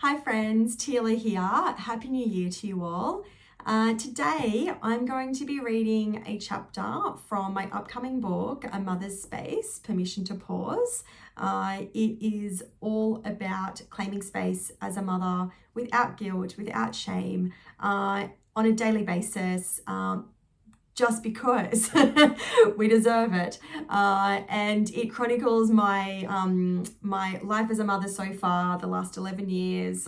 Hi friends, Tila here. Happy New Year to you all. Today I'm going to be reading a chapter from my upcoming book, A Mother's Space, Permission to Pause. It is all about claiming space as a mother without guilt, without shame, on a daily basis. Just because we deserve it, and it chronicles my my life as a mother so far, the last 11 years,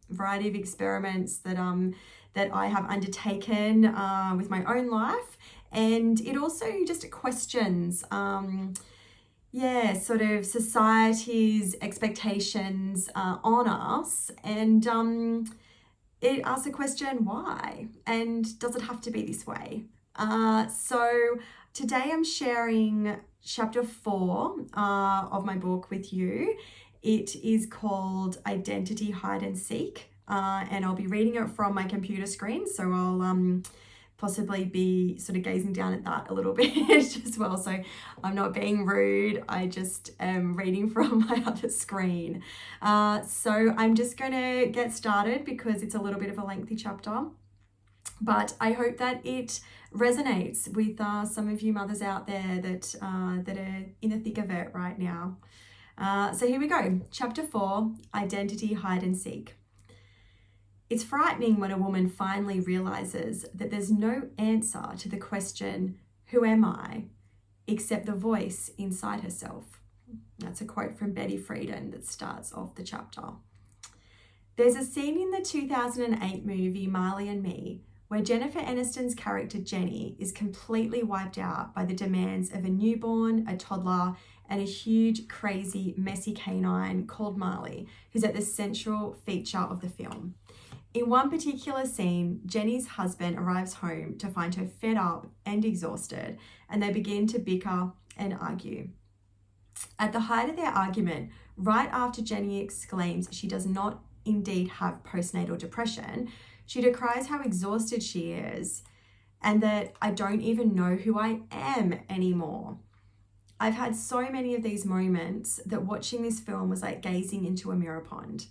variety of experiments that I have undertaken with my own life, and it also just questions sort of society's expectations on us, and it asks the question, why? And does it have to be this way? So today I'm sharing chapter 4 of my book with you. It is called Identity Hide and Seek, and I'll be reading it from my computer screen, so I'll possibly be sort of gazing down at that a little bit as well. So I'm not being rude, I just am reading from my other screen. So I'm just going to get started because it's a little bit of a lengthy chapter. But I hope that it resonates with some of you mothers out there that are in the thick of it right now. So here we go. Chapter 4, Identity Hide and Seek. It's frightening when a woman finally realizes that there's no answer to the question, who am I, except the voice inside herself. That's a quote from Betty Friedan that starts off the chapter. There's a scene in the 2008 movie Marley and Me where Jennifer Aniston's character Jenny is completely wiped out by the demands of a newborn, a toddler, and a huge, crazy, messy canine called Marley, who's at the central feature of the film. In one particular scene, Jenny's husband arrives home to find her fed up and exhausted, and they begin to bicker and argue. At the height of their argument, right after Jenny exclaims she does not indeed have postnatal depression, she decries how exhausted she is and that I don't even know who I am anymore. I've had so many of these moments that watching this film was like gazing into a mirror pond.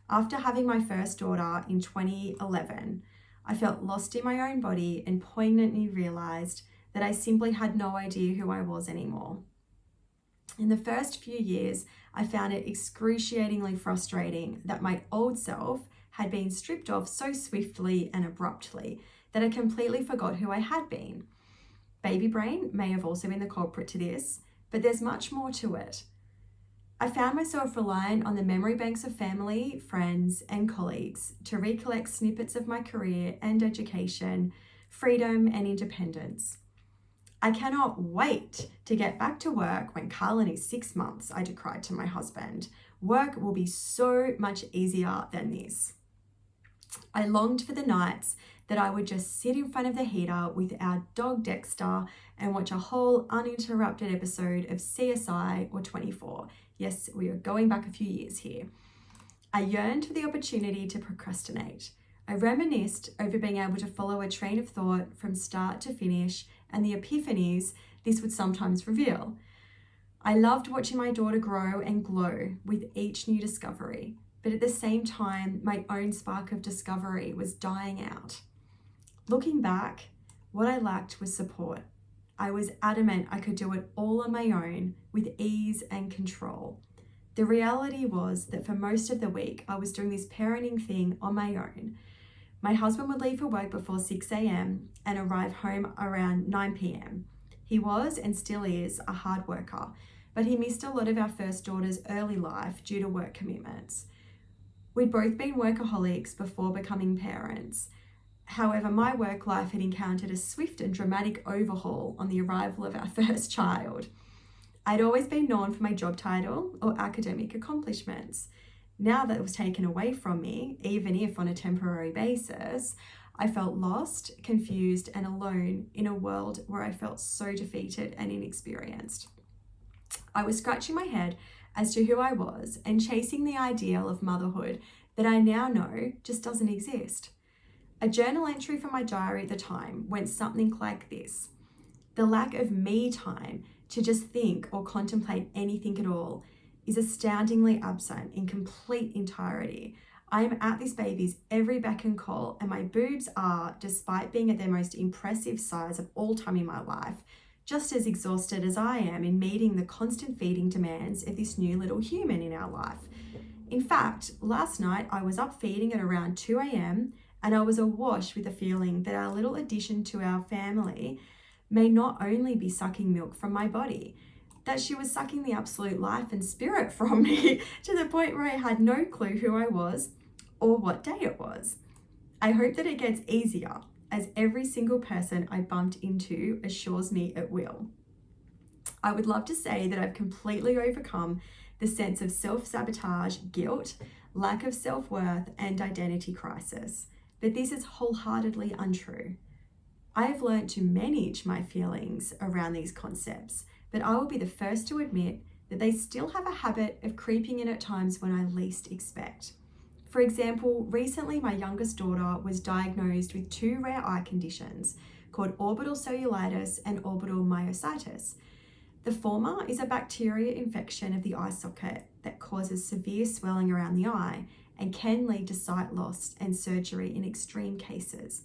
After having my first daughter in 2011, I felt lost in my own body and poignantly realized that I simply had no idea who I was anymore. In the first few years, I found it excruciatingly frustrating that my old self had been stripped off so swiftly and abruptly that I completely forgot who I had been. Baby brain may have also been the culprit to this, but there's much more to it. I found myself reliant on the memory banks of family, friends, and colleagues to recollect snippets of my career and education, freedom, and independence. I cannot wait to get back to work when Carlin is 6 months, I decried to my husband. Work will be so much easier than this. I longed for the nights that I would just sit in front of the heater with our dog Dexter and watch a whole uninterrupted episode of CSI or 24. Yes, we are going back a few years here. I yearned for the opportunity to procrastinate. I reminisced over being able to follow a train of thought from start to finish and the epiphanies this would sometimes reveal. I loved watching my daughter grow and glow with each new discovery, but at the same time, my own spark of discovery was dying out. Looking back, what I lacked was support. I was adamant I could do it all on my own with ease and control. The reality was that for most of the week, I was doing this parenting thing on my own. My husband would leave for work before 6 a.m. and arrive home around 9 p.m. He was and still is a hard worker, but he missed a lot of our first daughter's early life due to work commitments. We'd both been workaholics before becoming parents. However, my work life had encountered a swift and dramatic overhaul on the arrival of our first child. I'd always been known for my job title or academic accomplishments. Now that it was taken away from me, even if on a temporary basis, I felt lost, confused, and alone in a world where I felt so defeated and inexperienced. I was scratching my head as to who I was and chasing the ideal of motherhood that I now know just doesn't exist. A journal entry from my diary at the time went something like this. The lack of me time to just think or contemplate anything at all is astoundingly absent in complete entirety. I am at this baby's every beck and call, and my boobs are, despite being at their most impressive size of all time in my life, just as exhausted as I am in meeting the constant feeding demands of this new little human in our life. In fact, last night I was up feeding at around 2 a.m. and I was awash with the feeling that our little addition to our family may not only be sucking milk from my body, that she was sucking the absolute life and spirit from me to the point where I had no clue who I was or what day it was. I hope that it gets easier, as every single person I bumped into assures me it will. I would love to say that I've completely overcome the sense of self-sabotage, guilt, lack of self-worth, and identity crisis, but this is wholeheartedly untrue. I have learned to manage my feelings around these concepts, but I will be the first to admit that they still have a habit of creeping in at times when I least expect. For example, recently my youngest daughter was diagnosed with two rare eye conditions called orbital cellulitis and orbital myositis. The former is a bacteria infection of the eye socket that causes severe swelling around the eye and can lead to sight loss and surgery in extreme cases.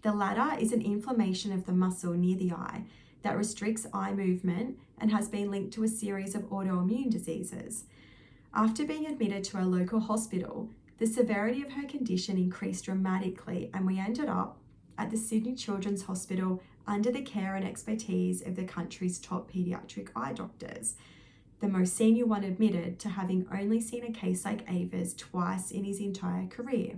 The latter is an inflammation of the muscle near the eye that restricts eye movement and has been linked to a series of autoimmune diseases. After being admitted to a local hospital, the severity of her condition increased dramatically, and we ended up at the Sydney Children's Hospital under the care and expertise of the country's top paediatric eye doctors, the most senior one admitted to having only seen a case like Ava's twice in his entire career.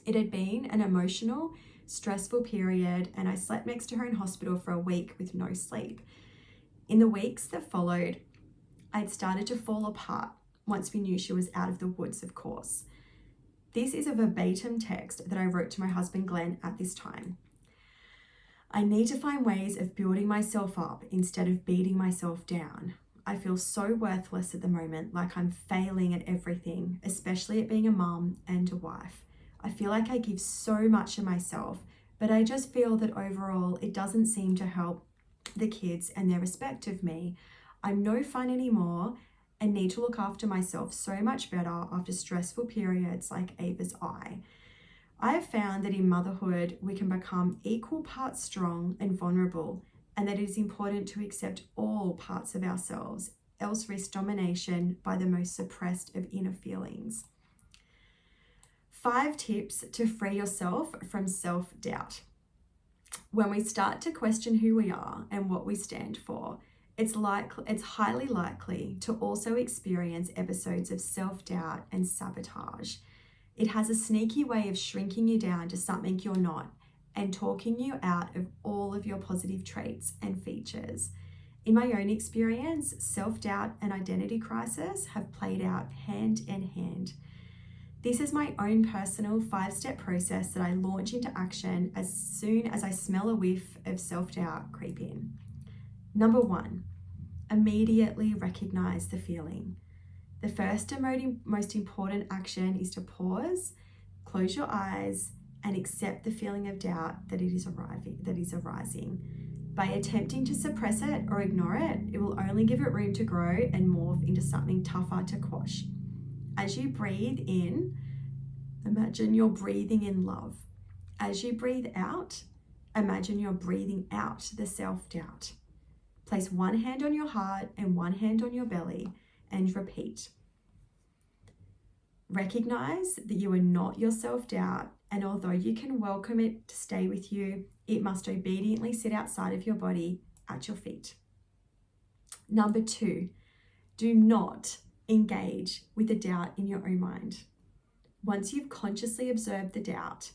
It had been an emotional, stressful period, and I slept next to her in hospital for a week with no sleep. In the weeks that followed, I'd started to fall apart once we knew she was out of the woods, of course. This is a verbatim text that I wrote to my husband Glenn at this time. I need to find ways of building myself up instead of beating myself down. I feel so worthless at the moment, like I'm failing at everything, especially at being a mum and a wife. I feel like I give so much of myself, but I just feel that overall it doesn't seem to help the kids and their respect of me. I'm no fun anymore and need to look after myself so much better after stressful periods like Ava's eye. I have found that in motherhood, we can become equal parts strong and vulnerable, and that it is important to accept all parts of ourselves, else risk domination by the most suppressed of inner feelings. 5 tips to free yourself from self-doubt. When we start to question who we are and what we stand for, it's highly likely to also experience episodes of self-doubt and sabotage. It has a sneaky way of shrinking you down to something you're not and talking you out of all of your positive traits and features. In my own experience, self-doubt and identity crisis have played out hand in hand. This is my own personal 5-step process that I launch into action as soon as I smell a whiff of self-doubt creep in. Number 1, immediately recognize the feeling. The first and most important action is to pause, close your eyes, and accept the feeling of doubt that is arising. By attempting to suppress it or ignore it, it will only give it room to grow and morph into something tougher to quash. As you breathe in, imagine you're breathing in love. As you breathe out, imagine you're breathing out the self-doubt. Place one hand on your heart and one hand on your belly and repeat. Recognize that you are not your self-doubt, and although you can welcome it to stay with you, it must obediently sit outside of your body at your feet. Number 2, do not engage with the doubt in your own mind. Once you've consciously observed the doubt,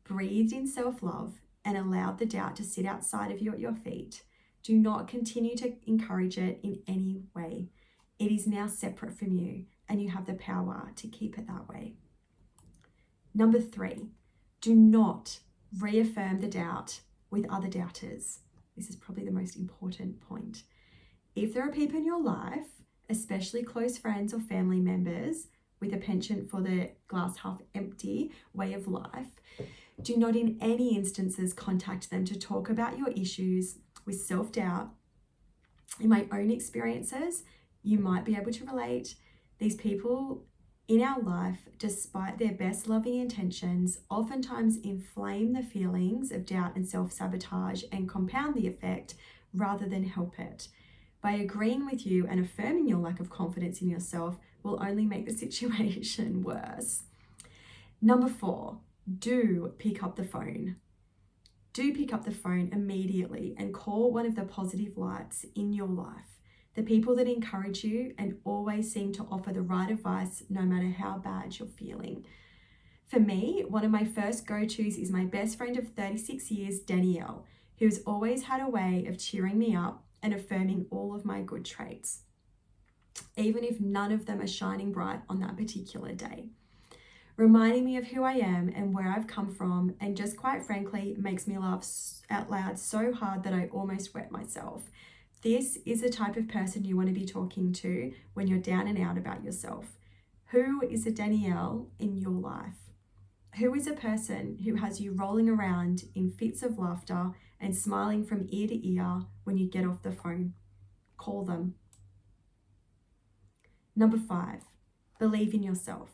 breathed in self-love, and allowed the doubt to sit outside of you at your feet, do not continue to encourage it in any way. It is now separate from you, and you have the power to keep it that way. Number 3, do not reaffirm the doubt with other doubters. This is probably the most important point. If there are people in your life, especially close friends or family members, with a penchant for the glass half empty way of life, do not in any instances contact them to talk about your issues with self-doubt. In my own experiences, you might be able to relate. These people in our life, despite their best loving intentions, oftentimes inflame the feelings of doubt and self-sabotage and compound the effect rather than help it. By agreeing with you and affirming your lack of confidence in yourself will only make the situation worse. Number 4, do pick up the phone. Do pick up the phone immediately and call one of the positive lights in your life. The people that encourage you and always seem to offer the right advice no matter how bad you're feeling. For me, one of my first go-tos is my best friend of 36 years, Danielle, who's always had a way of cheering me up and affirming all of my good traits, even if none of them are shining bright on that particular day. Reminding me of who I am and where I've come from, and just quite frankly makes me laugh out loud so hard that I almost wet myself. This is the type of person you want to be talking to when you're down and out about yourself. Who is a Danielle in your life? Who is a person who has you rolling around in fits of laughter and smiling from ear to ear when you get off the phone? Call them. Number 5, believe in yourself.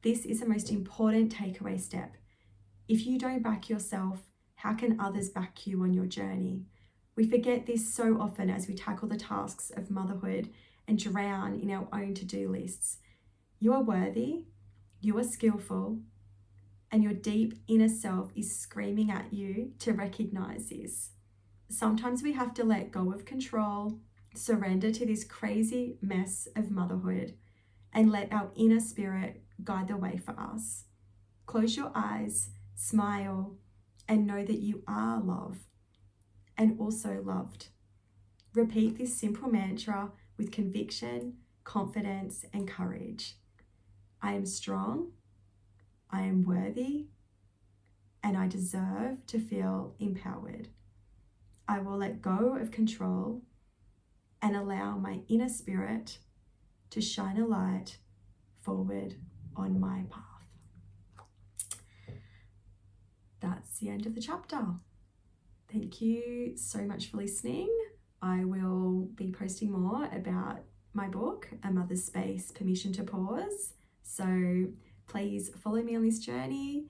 This is the most important takeaway step. If you don't back yourself, how can others back you on your journey? We forget this so often as we tackle the tasks of motherhood and drown in our own to-do lists. You are worthy, you are skillful, and your deep inner self is screaming at you to recognize this. Sometimes we have to let go of control, surrender to this crazy mess of motherhood, and let our inner spirit guide the way for us. Close your eyes, smile, and know that you are love and also loved. Repeat this simple mantra with conviction, confidence, and courage. I am strong, I am worthy, and I deserve to feel empowered. I will let go of control and allow my inner spirit to shine a light forward on my path. That's the end of the chapter. Thank you so much for listening. I will be posting more about my book, A Mother's Space, Permission to Pause. So please follow me on this journey.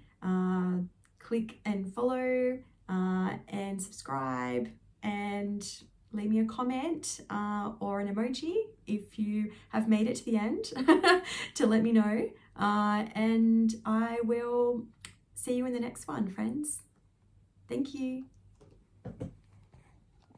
Click and follow and subscribe, and leave me a comment or an emoji if you have made it to the end to let me know. And I will see you in the next one, friends. Thank you.